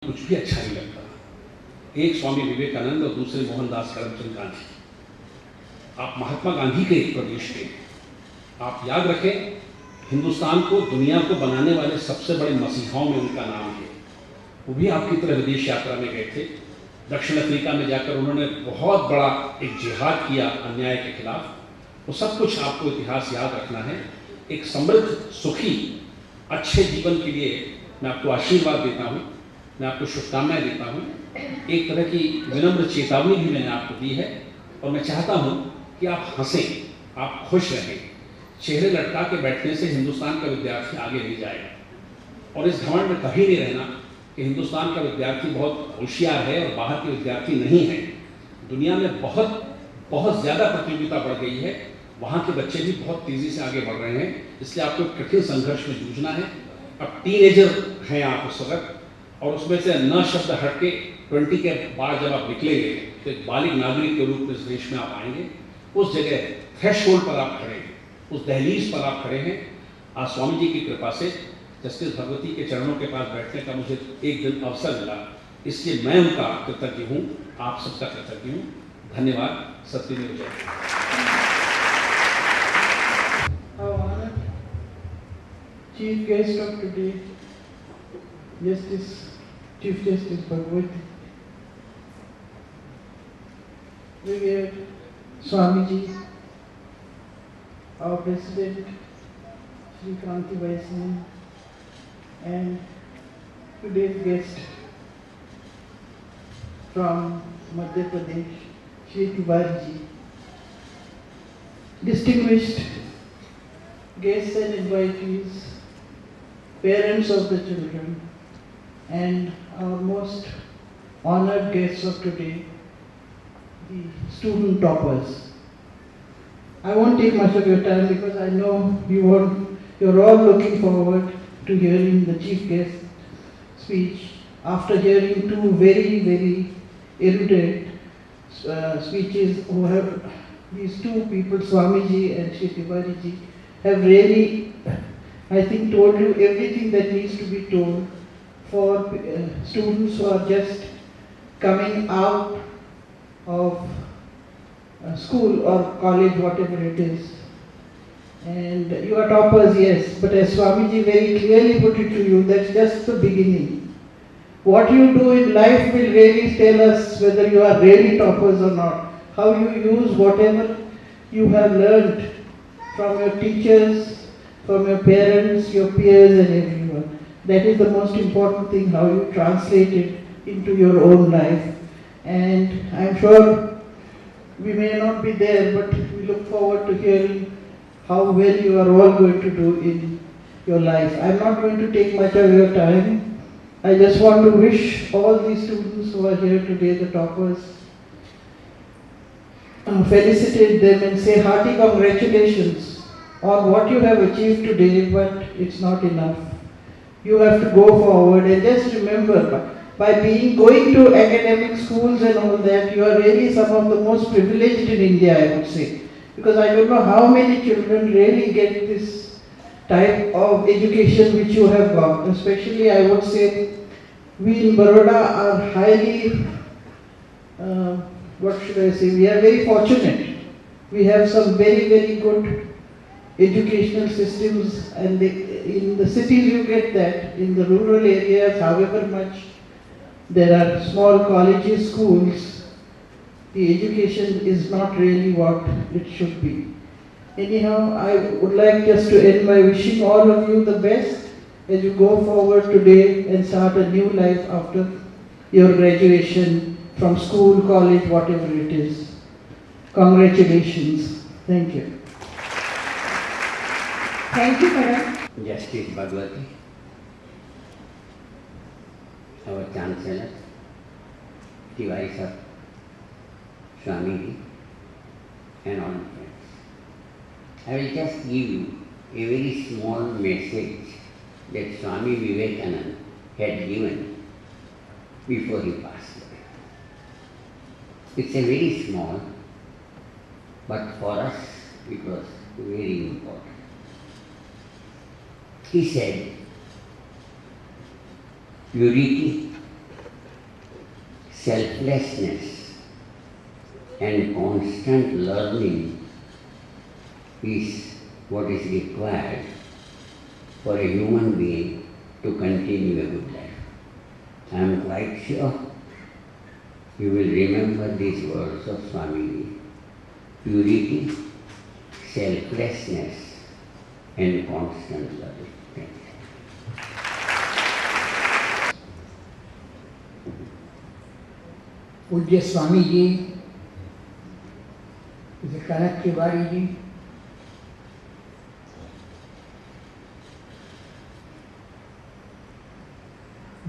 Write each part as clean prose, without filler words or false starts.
कुछ भी अच्छा नहीं लगता। एक स्वामी विवेकानंद और दूसरे मोहनदास करमचंद गांधी। आप महात्मा गांधी के प्रदेश के, आप याद रखें, हिंदुस्तान को दुनिया को बनाने वाले सबसे बड़े मसीहाओं में उनका नाम है। वो भी आपकी तरह विदेश यात्रा में गए थे। दक्षिण अफ्रीका में जाकर उन्होंने बहुत बड़ा एक जिहाद किया अन्याय के खिलाफ। वो सब कुछ आपको इतिहास याद रखना है। एक समृद्ध, सुखी, अच्छे जीवन के लिए मैं आपको आशीर्वाद देता हूँ, मैं आपको शुभकामनाएं देता हूँ। एक तरह की विनम्र चेतावनी भी मैंने आपको दी है और मैं चाहता हूँ कि आप हंसें, आप खुश रहें। चेहरे लटका के बैठने से हिंदुस्तान का विद्यार्थी आगे नहीं जाएगा। और इस घमंड में कभी नहीं रहना कि हिंदुस्तान का विद्यार्थी बहुत होशियार है और बाहर के विद्यार्थी नहीं है। दुनिया में बहुत बहुत ज़्यादा प्रतियोगिता बढ़ गई है, वहाँ के बच्चे भी बहुत तेज़ी से आगे बढ़ रहे हैं, इसलिए आपको कठिन संघर्ष में जूझना है। अब टीनेजर हैं आप उस वक्त, और उसमें से न शब्द हट के 20 के बाद जब आप निकलेंगे तो एक बालिग नागरिक के रूप में इस देश में आप आएंगे। उस जगह थ्रेशोल्ड पर आप खड़े हैं, उस दहलीज पर आप खड़े हैं। आज स्वामी जी की कृपा से जस्टिस भगवती के चरणों के पास बैठने का मुझे एक दिन अवसर मिला, इसलिए मैं उनका कृतज्ञ हूँ, आप सबका कृतज्ञ हूँ। धन्यवाद। सत्यमेव जयते। Our honored Chief Guest of today, Chief Justice Bhagwati, Revered Swamiji, our President Shri Kranti Vaisnav, and today's guest from Madhya Pradesh, Shri Tiwari ji, distinguished guests and invitees, parents of the children, and our most honored guests of today, the student toppers. I won't take much of your time because I know you're all looking forward to hearing the chief guest speech after hearing two very, very erudite speeches who have, these two people, Swamiji and Shri Tiwari ji, have really, I think, told you everything that needs to be told for students who are just coming out of school or college, whatever it is. And you are toppers, yes, but as Swamiji very clearly put it to you, that's just the beginning. What you do in life will really tell us whether you are really toppers or not. How you use whatever you have learned from your teachers, from your parents, your peers and everyone. That is the most important thing, how you translate it into your own life. And I'm sure we may not be there, but we look forward to hearing how well you are all going to do in your life. I'm not going to take much of your time. I just want to wish all these students who are here today, the toppers, felicitate them and say hearty congratulations on what you have achieved today, but it's not enough. You have to go forward and just remember, by going to academic schools and all that, you are really some of the most privileged in India, I would say. Because I don't know how many children really get this type of education which you have got. Especially, I would say, we in Baroda are highly, what should I say, we are very fortunate. We have some very, very good educational systems, and in the cities you get that. In the rural areas, however much there are small colleges, schools, the education is not really what it should be. Anyhow, I would like just to end by wishing all of you the best as you go forward today and start a new life after your graduation from school, college, whatever it is. Congratulations. Thank you. Thank you, Madam. Justice Bhagwati, our Chancellor, Tiwari sir, Swamiji, and all friends. I will just give you a very small message that Swami Vivekananda had given before he passed away. It's a very small, but for us it was very important. He said, purity selflessness and constant learning is what is required for a human being to continue a good life. I am quite sure you will remember these words of Swamiji: purity, selflessness, and constant learning. Thank you. पूज्य Swami ji, Kanak Tiwari ji,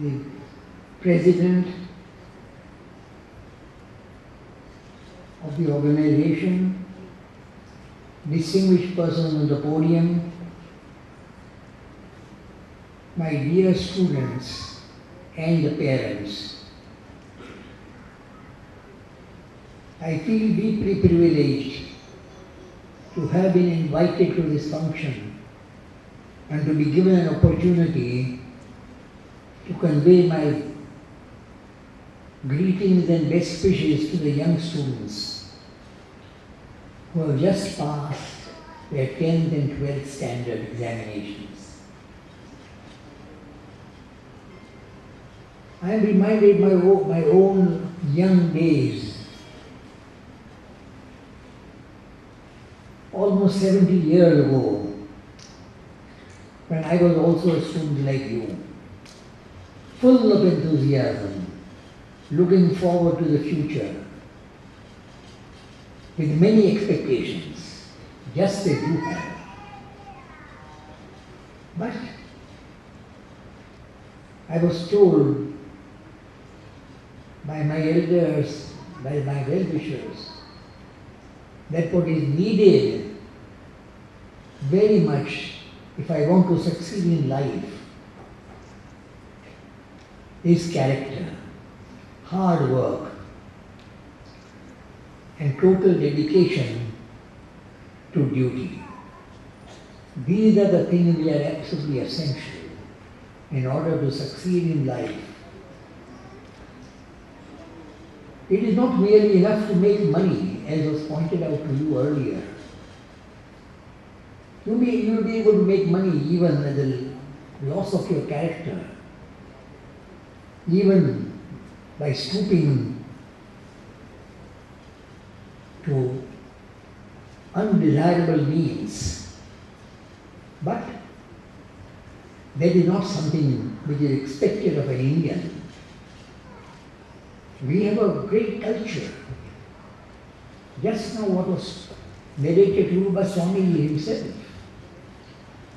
the president of the organization, distinguished persons on the podium, my dear students and the parents. I feel deeply privileged to have been invited to this function and to be given an opportunity to convey my greetings and best wishes to the young students who have just passed their 10th and 12th standard examinations. I am reminded my own young days, almost 70 years ago, when I was also a student like you, full of enthusiasm, looking forward to the future, with many expectations, just as you have. But I was told by my elders, by my well-wishers, that what is needed very much if I want to succeed in life is character, hard work, and total dedication to duty. These are the things which are absolutely essential in order to succeed in life. It is not merely enough to make money, as was pointed out to you earlier. You will be able to make money even at the loss of your character, even by stooping to undesirable means. But that is not something which is expected of an Indian. We have a great culture. Just now what was narrated to you by Swamiji himself.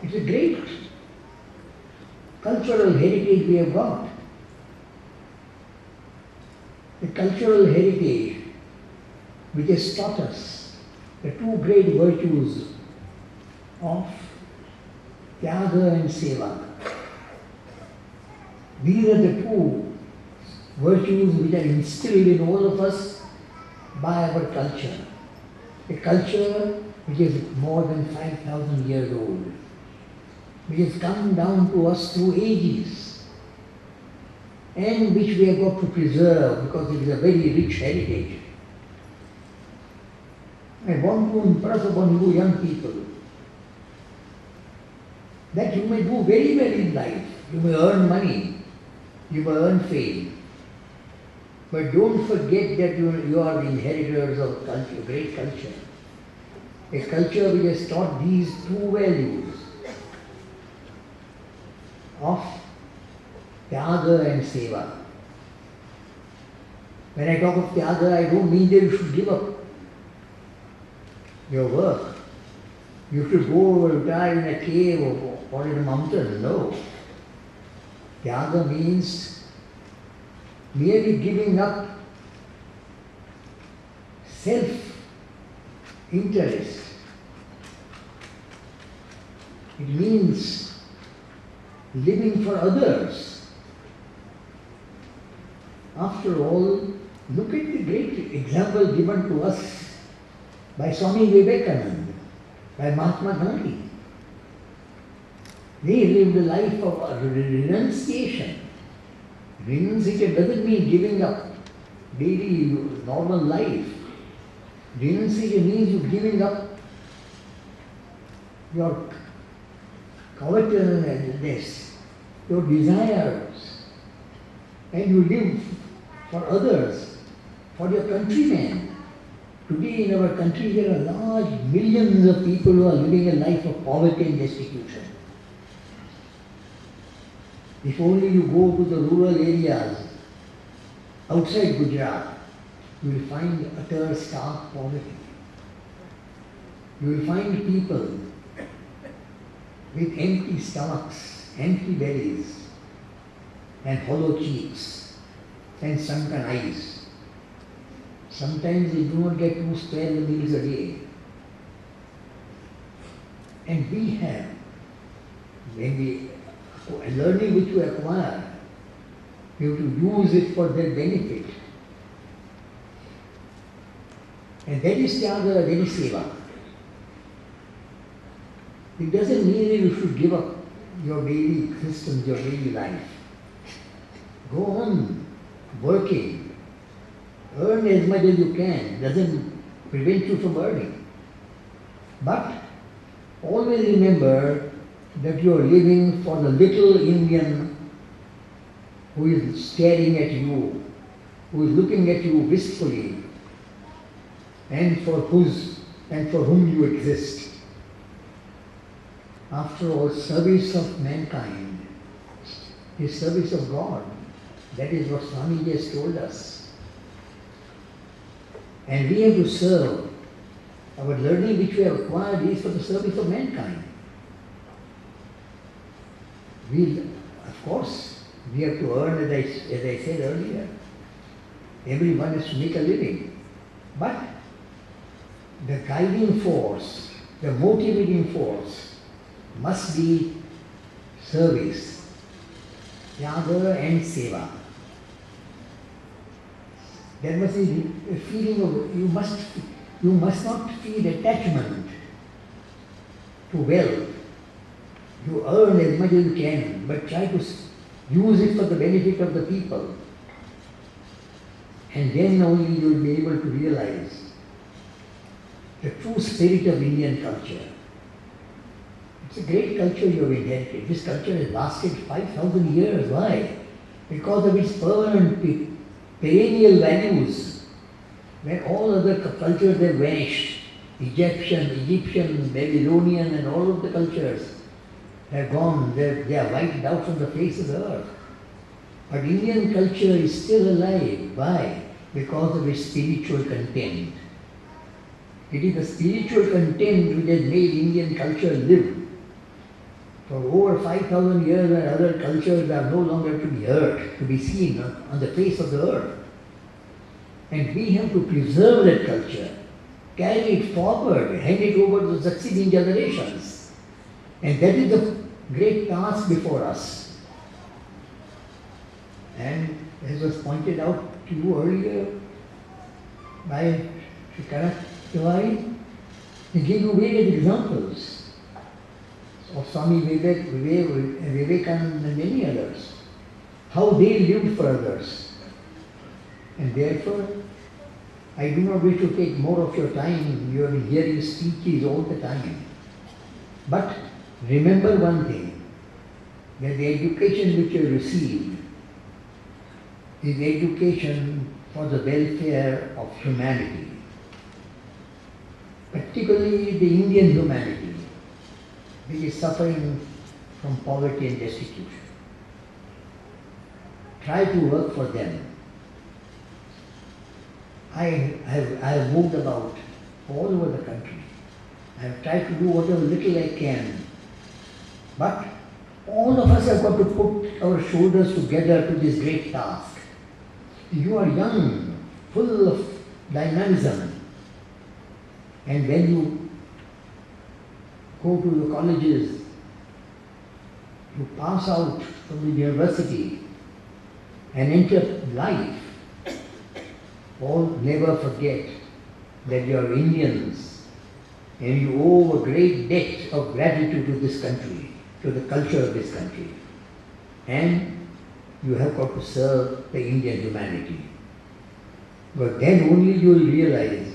It's a great cultural heritage we have got. The cultural heritage which has taught us the two great virtues of Tyaga and Seva. These are the two virtues which are instilled in all of us by our culture. A culture which is more than 5,000 years old, which has come down to us through ages, and which we have got to preserve because it is a very rich heritage. I want to impress upon you young people that you may do very well in life. You may earn money, you may earn fame, but don't forget that you are the inheritors of culture, great culture. A culture which has taught these two values of Tyaga and Seva. When I talk of Tyaga, I don't mean that you should give up your work. You should go retire in a cave or in a mountain. No. Tyaga means merely giving up self-interest. It means living for others. After all, look at the great example given to us by Swami Vivekananda, by Mahatma Gandhi. They lived a life of renunciation. Renunciation doesn't mean giving up daily normal life. Renunciation means you giving up your covetousness, your desires, and you live for others, for your countrymen. Today in our country there are large millions of people who are living a life of poverty and destitution. If only you go to the rural areas outside Gujarat, you will find utter stark poverty. You will find people with empty stomachs, empty bellies, and hollow cheeks, and sunken eyes. Sometimes they do not get 2 spare meals a day. And we have, when we learning which we acquire, we have to use it for their benefit. And that is Tyaga, that is Seva. It doesn't mean that you should give up your daily existence, your daily life. Go on working. Earn as much as you can. Doesn't prevent you from earning. But always remember that you are living for the little Indian who is staring at you, who is looking at you wistfully, and for whom you exist. After all, service of mankind is service of God. That is what Swamiji has told us. And we have to serve. Our learning which we have acquired is for the service of mankind. Of course, we have to earn, as I said earlier. Everyone has to make a living. But the guiding force, the motivating force, must be service, Tyaga and Seva. There must be a feeling of, you must not feel attachment to wealth. You earn as much as you can, but try to use it for the benefit of the people. And then only you will be able to realize the true spirit of Indian culture. It's a great culture you have inherited. This culture has lasted 5,000 years. Why? Because of its permanent, perennial values. When all other cultures have vanished, Egyptian, Babylonian, and all of the cultures have gone, they are wiped out from the face of the earth. But Indian culture is still alive. Why? Because of its spiritual content. It is the spiritual content which has made Indian culture live. For over 5,000 years, when other cultures are no longer to be heard, to be seen on the face of the earth. And we have to preserve that culture, carry it forward, hand it over to the succeeding generations. And that is the great task before us. And as was pointed out to you earlier by Shri Tiwari, he gave you various examples of Swami Vivekananda and many others, how they lived for others. And therefore, I do not wish to take more of your time. You are hearing speeches all the time. But remember one thing, that the education which you received is education for the welfare of humanity, particularly the Indian humanity, which is suffering from poverty and destitution. Try to work for them. I have moved about all over the country. I have tried to do whatever little I can. But all of us have got to put our shoulders together to this great task. You are young, full of dynamism. And when you go to the colleges, you pass out from the university and enter life, never forget that you are Indians and you owe a great debt of gratitude to this country, to the culture of this country. And you have got to serve the Indian humanity. But then only you will realize